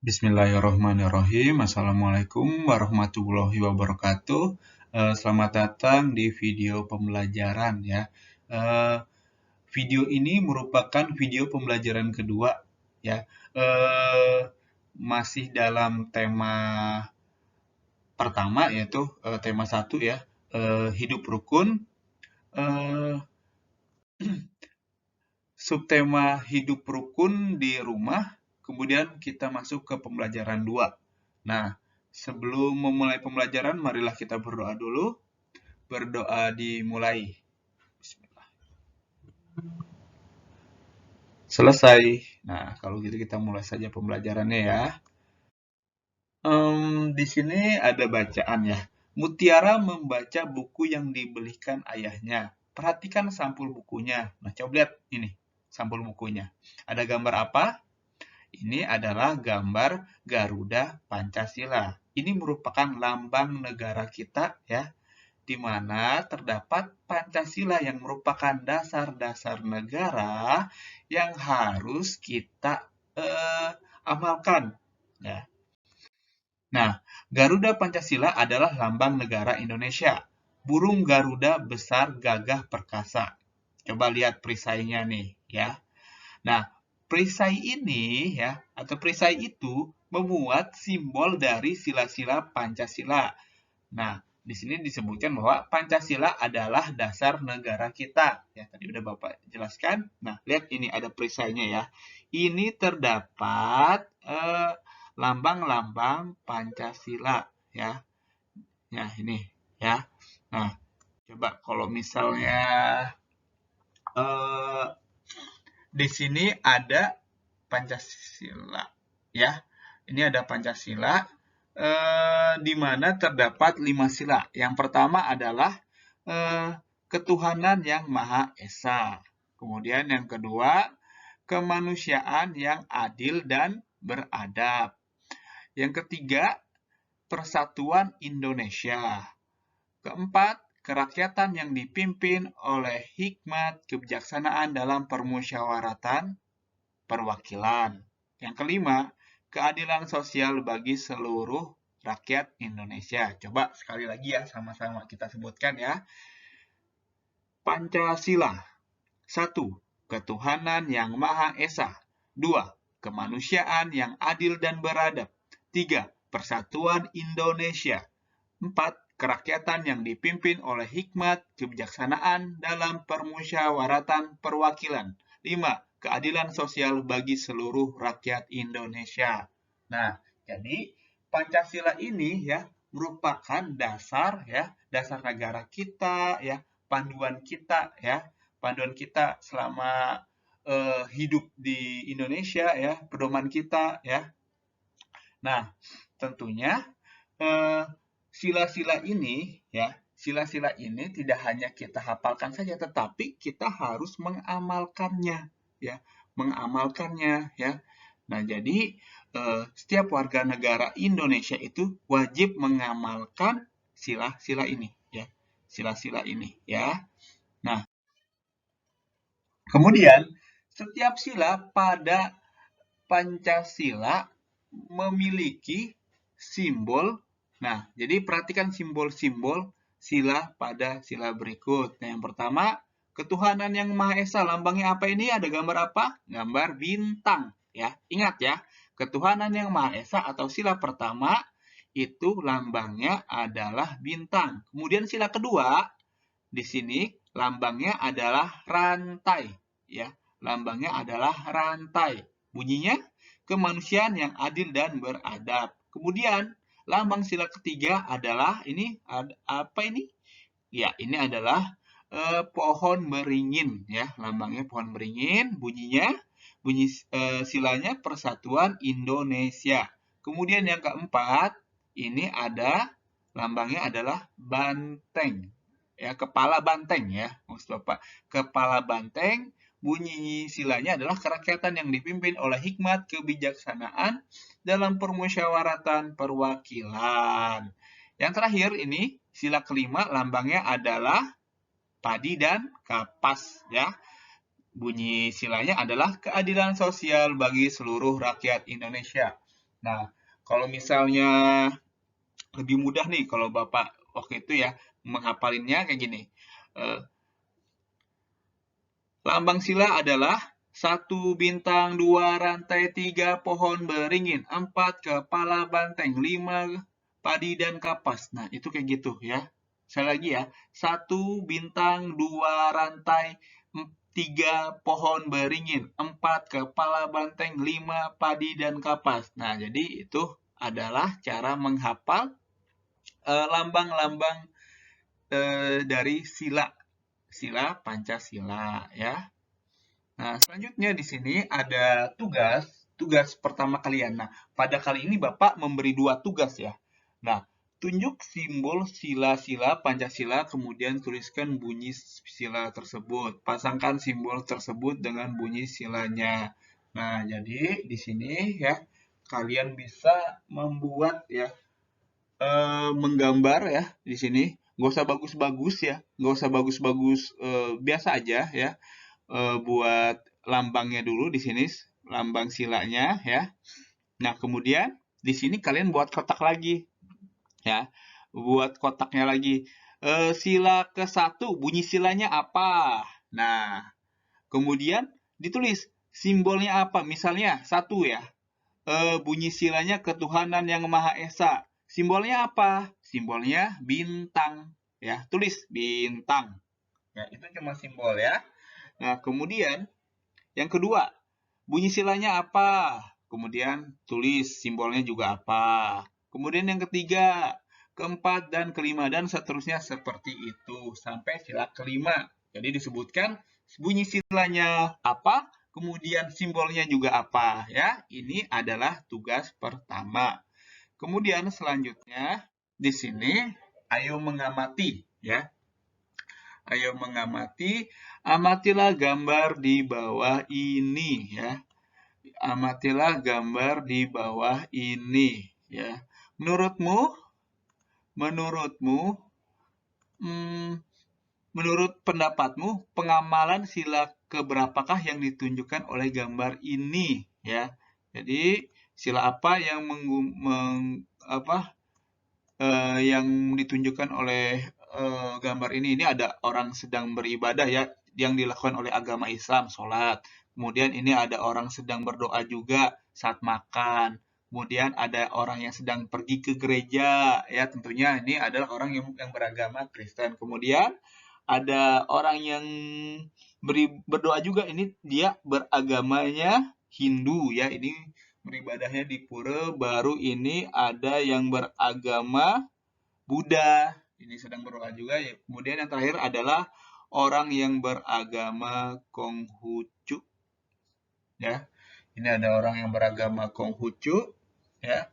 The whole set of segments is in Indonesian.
Bismillahirrahmanirrahim. Assalamualaikum warahmatullahi wabarakatuh. Selamat datang di video pembelajaran ya. Video ini merupakan video pembelajaran kedua ya. Masih dalam tema pertama yaitu tema 1 ya. Hidup rukun. Subtema hidup rukun di rumah. Kemudian kita masuk ke pembelajaran 2. Nah, sebelum memulai pembelajaran, marilah kita berdoa dulu. Berdoa dimulai. Bismillah. Selesai. Nah, kalau gitu kita mulai saja pembelajarannya ya. Di sini ada bacaan ya. Mutiara membaca buku yang dibelikan ayahnya. Perhatikan sampul bukunya. Nah, coba lihat ini sampul bukunya. Ada gambar apa? Ini adalah gambar Garuda Pancasila. Ini merupakan lambang negara kita ya, di mana terdapat Pancasila yang merupakan dasar-dasar negara yang harus kita amalkan ya. Nah, Garuda Pancasila adalah lambang negara Indonesia. Burung Garuda besar, gagah, perkasa. Coba lihat perisainya nih ya. Nah, perisai ini ya atau perisai itu memuat simbol dari sila-sila Pancasila. Nah, di sini disebutkan bahwa Pancasila adalah dasar negara kita. Ya, tadi udah Bapak jelaskan. Nah, lihat ini ada perisainya ya. Ini terdapat lambang-lambang Pancasila ya. Ya, ini ya. Nah, coba kalau misalnya di sini ada Pancasila ya. Ini ada Pancasila di mana terdapat 5 sila. Yang pertama adalah ketuhanan yang Maha Esa. Kemudian yang kedua, kemanusiaan yang adil dan beradab. Yang ketiga, persatuan Indonesia. Keempat, kerakyatan yang dipimpin oleh hikmat kebijaksanaan dalam permusyawaratan perwakilan. Yang kelima, keadilan sosial bagi seluruh rakyat Indonesia. Coba sekali lagi ya, sama-sama kita sebutkan ya. Pancasila. 1. Ketuhanan yang Maha Esa. 2. Kemanusiaan yang adil dan beradab. 3. Persatuan Indonesia. 4. Kerakyatan yang dipimpin oleh hikmat kebijaksanaan dalam permusyawaratan perwakilan. 5. Keadilan sosial bagi seluruh rakyat Indonesia. Nah, jadi Pancasila ini ya merupakan dasar ya, dasar negara kita ya, panduan kita ya, panduan kita selama hidup di Indonesia ya, pedoman kita ya. Nah, tentunya sila-sila ini ya, sila-sila ini tidak hanya kita hafalkan saja, tetapi kita harus mengamalkannya ya, mengamalkannya ya. Nah, jadi setiap warga negara Indonesia itu wajib mengamalkan sila-sila ini ya, sila-sila ini ya. Nah, kemudian setiap sila pada Pancasila memiliki simbol. Nah, jadi perhatikan simbol-simbol sila pada sila berikut. Nah, yang pertama, ketuhanan yang Maha Esa. Lambangnya apa ini? Ada gambar apa? Gambar bintang. Ya, ingat ya, ketuhanan yang Maha Esa atau sila pertama itu lambangnya adalah bintang. Kemudian sila kedua, di sini lambangnya adalah rantai. Ya, lambangnya adalah rantai. Bunyinya kemanusiaan yang adil dan beradab. Kemudian lambang sila ketiga adalah ini apa ini? Ya, ini adalah pohon beringin ya, lambangnya pohon beringin, bunyi silanya Persatuan Indonesia. Kemudian yang keempat, ini ada lambangnya adalah banteng. Ya, kepala banteng ya, maksud Bapak. Kepala banteng, bunyi silanya adalah kerakyatan yang dipimpin oleh hikmat kebijaksanaan dalam permusyawaratan perwakilan. Yang terakhir ini sila kelima, lambangnya adalah padi dan kapas ya. Bunyi silanya adalah keadilan sosial bagi seluruh rakyat Indonesia. Nah, kalau misalnya lebih mudah nih kalau Bapak waktu itu ya menghafalinnya kayak gini. Eh, Lambang sila adalah 1 bintang, 2 rantai, 3 pohon beringin, 4 kepala banteng, 5 padi dan kapas. Nah, itu kayak gitu ya. Saya lagi ya. 1 bintang, 2 rantai, 3 pohon beringin, 4 kepala banteng, 5 padi dan kapas. Nah, jadi itu adalah cara menghafal lambang-lambang dari sila Pancasila ya. Nah, selanjutnya di sini ada tugas pertama kalian. Nah, pada kali ini Bapak memberi 2 tugas ya. Nah, tunjuk simbol sila-sila Pancasila, kemudian tuliskan bunyi sila tersebut. Pasangkan simbol tersebut dengan bunyi silanya. Nah, jadi di sini ya, kalian bisa membuat ya, menggambar ya di sini. Nggak usah bagus-bagus ya, nggak usah bagus-bagus, biasa aja ya. Buat lambangnya dulu di sini, lambang silanya ya. Nah, kemudian di sini kalian buat kotak lagi ya. Buat kotaknya lagi. Sila ke-1 bunyi silanya apa? Nah, kemudian ditulis simbolnya apa? Misalnya 1 ya. Bunyi silanya ketuhanan yang Maha Esa. Simbolnya apa? Simbolnya bintang ya. Tulis bintang. Ya, itu cuma simbol ya. Nah, kemudian yang kedua, bunyi silanya apa? Kemudian tulis simbolnya juga apa. Kemudian yang ketiga, keempat, dan kelima, dan seterusnya seperti itu. Sampai sila kelima. Jadi disebutkan bunyi silanya apa, kemudian simbolnya juga apa. Ya, ini adalah tugas pertama. Kemudian selanjutnya, di sini, ayo mengamati. Ya, ayo mengamati, amatilah gambar di bawah ini ya. Amatilah gambar di bawah ini ya. Menurutmu, menurutmu, menurut pendapatmu, pengamalan sila keberapakah yang ditunjukkan oleh gambar ini ya. Jadi sila apa yang yang ditunjukkan oleh gambar ini ada orang sedang beribadah ya, yang dilakukan oleh agama Islam, sholat. Kemudian ini ada orang sedang berdoa juga saat makan. Kemudian ada orang yang sedang pergi ke gereja ya, tentunya ini adalah orang yang beragama Kristen. Kemudian ada orang yang berdoa juga, ini dia beragamanya Hindu ya, ini beribadahnya di pura. Baru ini ada yang beragama Buddha, ini sedang berdoa juga ya. Kemudian yang terakhir adalah orang yang beragama Konghucu ya. Ini ada orang yang beragama Konghucu ya.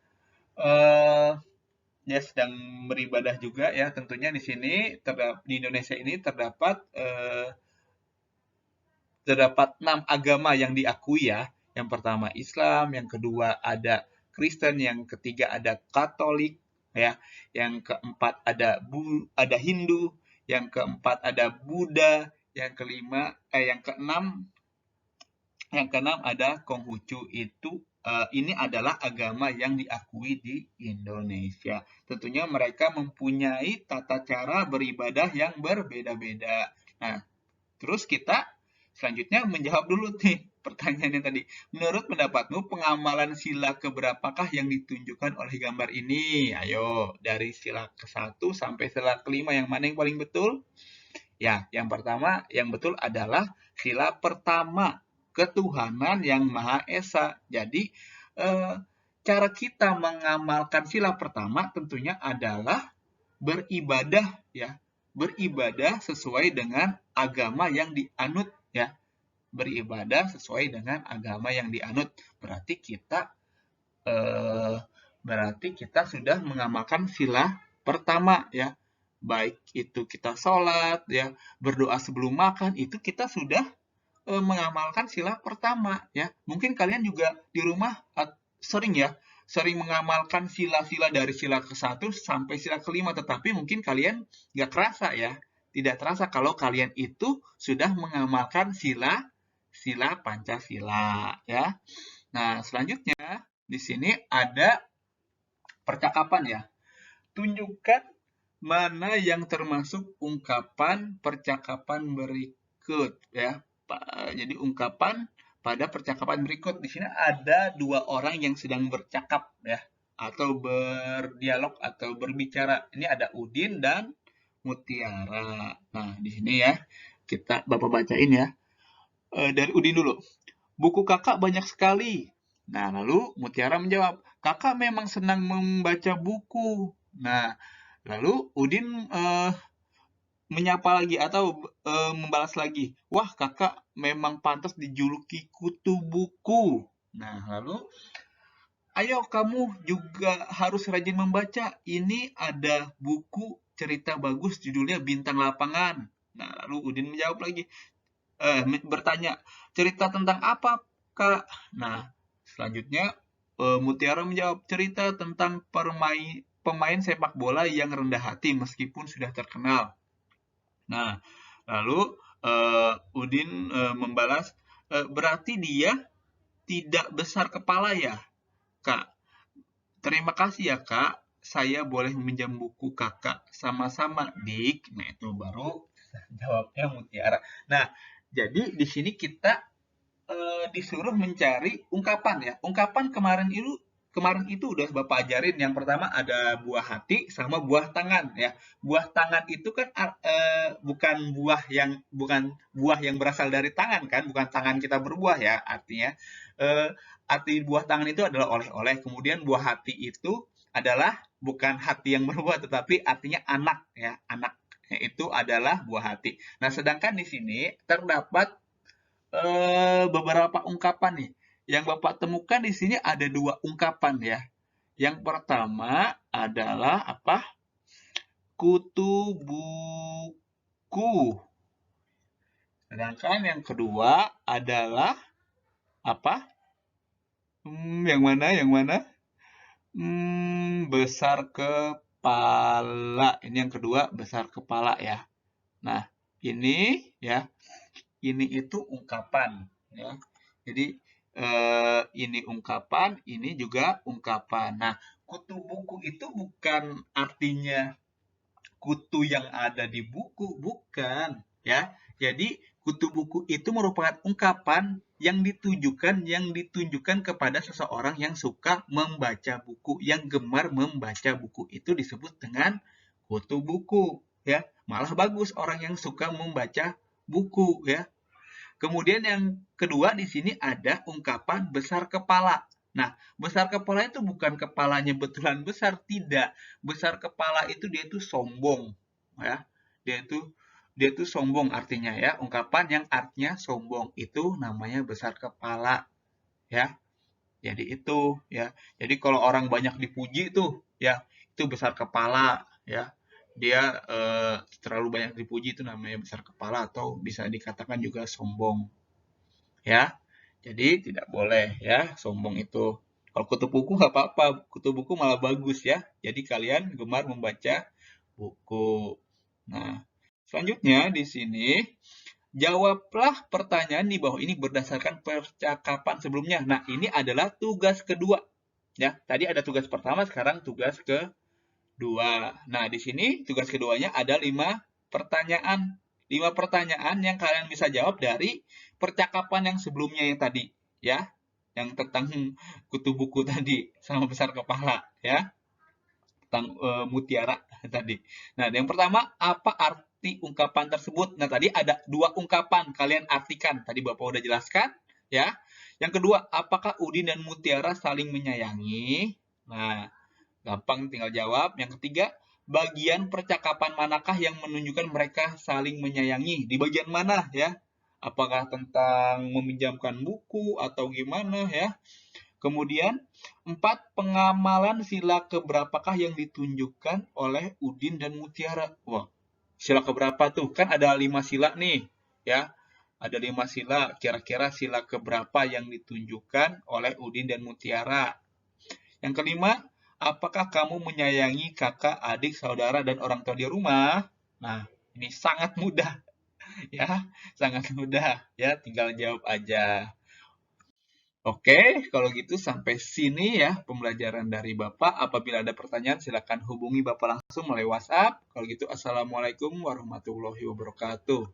Dia sedang beribadah juga ya. Tentunya di sini di Indonesia ini terdapat 6 agama yang diakui ya. Yang pertama Islam, yang kedua ada Kristen, yang ketiga ada Katolik ya, yang keempat ada Hindu, yang keempat ada Buddha, yang keenam ada Konghucu. Itu ini adalah agama yang diakui di Indonesia. Tentunya mereka mempunyai tata cara beribadah yang berbeda-beda. Nah, terus kita selanjutnya menjawab dulu nih pertanyaannya tadi. Menurut pendapatmu, pengamalan sila keberapakah yang ditunjukkan oleh gambar ini? Ayo, dari sila ke-1 sampai sila ke-5, yang mana yang paling betul? Ya, yang pertama, yang betul adalah sila pertama, ketuhanan yang Maha Esa. Jadi, cara kita mengamalkan sila pertama tentunya adalah beribadah ya, beribadah sesuai dengan agama yang dianut ya, beribadah sesuai dengan agama yang dianut. Berarti kita sudah mengamalkan sila pertama ya, baik itu kita sholat ya, berdoa sebelum makan, itu kita sudah mengamalkan sila pertama ya. Mungkin kalian juga di rumah sering mengamalkan sila-sila dari sila ke-1 sampai sila ke-5, tetapi mungkin kalian nggak kerasa ya, tidak terasa kalau kalian itu sudah mengamalkan sila Pancasila ya. Nah, selanjutnya Di sini ada percakapan ya. Tunjukkan mana yang termasuk ungkapan percakapan berikut ya. Jadi ungkapan pada percakapan berikut. Di sini ada dua orang yang sedang bercakap ya, atau berdialog atau berbicara. Ini ada Udin dan Mutiara. Nah, di sini ya Bapak bacain ya. Dari Udin dulu. Buku kakak banyak sekali. Nah, lalu Mutiara menjawab, kakak memang senang membaca buku. Nah, lalu Udin menyapa lagi atau membalas lagi, wah kakak memang pantas dijuluki kutu buku. Nah, lalu ayo kamu juga harus rajin membaca. Ini ada buku cerita bagus judulnya Bintang Lapangan. Nah, lalu Udin menjawab lagi, bertanya, cerita tentang apa, Kak? Nah, selanjutnya Mutiara menjawab, cerita tentang pemain sepak bola yang rendah hati meskipun sudah terkenal. Nah, lalu Udin membalas, berarti dia tidak besar kepala ya, Kak? Terima kasih ya, Kak. Saya boleh meminjam buku Kakak sama-sama, Dik. Nah, itu baru jawabnya Mutiara. Nah, jadi di sini kita disuruh mencari ungkapan ya. Ungkapan kemarin itu udah Bapak ajarin. Yang pertama ada buah hati sama buah tangan ya. Buah tangan itu kan bukan buah yang berasal dari tangan kan, bukan tangan kita berbuah ya. Artinya arti buah tangan itu adalah oleh-oleh. Kemudian buah hati itu adalah bukan hati yang berbuah tetapi artinya anak ya, anak itu adalah buah hati. Nah, sedangkan di sini terdapat beberapa ungkapan nih. Yang Bapak temukan di sini ada dua ungkapan ya. Yang pertama adalah apa? Kutu buku. Sedangkan yang kedua adalah apa? Yang mana? Yang mana? Besar kepala. Ini yang kedua, besar kepala ya. Nah, ini ya, ini itu ungkapan ya. Jadi ini ungkapan, ini juga ungkapan. Nah, kutu buku itu bukan artinya kutu yang ada di buku, bukan ya. Jadi kutu buku itu merupakan ungkapan yang ditunjukkan kepada seseorang yang suka membaca buku, yang gemar membaca buku itu disebut dengan kutu buku ya. Malah bagus orang yang suka membaca buku ya. Kemudian yang kedua di sini ada ungkapan besar kepala. Nah, besar kepala itu bukan kepalanya betulan besar, tidak. Besar kepala itu dia itu sombong, ya. Dia itu sombong artinya ya. Ungkapan yang artinya sombong itu namanya besar kepala, ya. Jadi itu ya. Jadi kalau orang banyak dipuji tuh, ya, itu besar kepala, ya. Dia terlalu banyak dipuji itu namanya besar kepala atau bisa dikatakan juga sombong ya. Jadi tidak boleh ya sombong itu. Kalau kutu buku nggak apa-apa, kutu buku malah bagus ya. Jadi kalian gemar membaca buku. Nah, selanjutnya di sini jawablah pertanyaan di bawah ini berdasarkan percakapan sebelumnya. Nah, ini adalah tugas kedua. Ya, tadi ada tugas pertama, sekarang tugas kedua. Nah, di sini tugas keduanya ada 5 pertanyaan. 5 pertanyaan yang kalian bisa jawab dari percakapan yang sebelumnya yang tadi, ya. Yang tentang kutu buku tadi sama besar kepala, ya. Tentang mutiara tadi. Nah, yang pertama, apa arti ungkapan tersebut? Nah, tadi ada 2 ungkapan, kalian artikan. Tadi Bapak udah jelaskan, ya. Yang kedua, apakah Udin dan Mutiara saling menyayangi? Nah, gampang tinggal jawab. Yang ketiga, bagian percakapan manakah yang menunjukkan mereka saling menyayangi? Di bagian mana ya? Apakah tentang meminjamkan buku atau gimana ya? Kemudian, 4 pengamalan sila keberapakah yang ditunjukkan oleh Udin dan Mutiara? Wah, sila keberapa tuh? Kan ada 5 sila nih, ya. Ada 5 sila, kira-kira sila keberapa yang ditunjukkan oleh Udin dan Mutiara? Yang kelima, apakah kamu menyayangi kakak, adik, saudara, dan orang tua di rumah? Nah, ini sangat mudah ya, sangat mudah ya, tinggal jawab aja. Oke, kalau gitu sampai sini ya pembelajaran dari Bapak. Apabila ada pertanyaan, silakan hubungi Bapak langsung melalui WhatsApp. Kalau gitu, Assalamualaikum warahmatullahi wabarakatuh.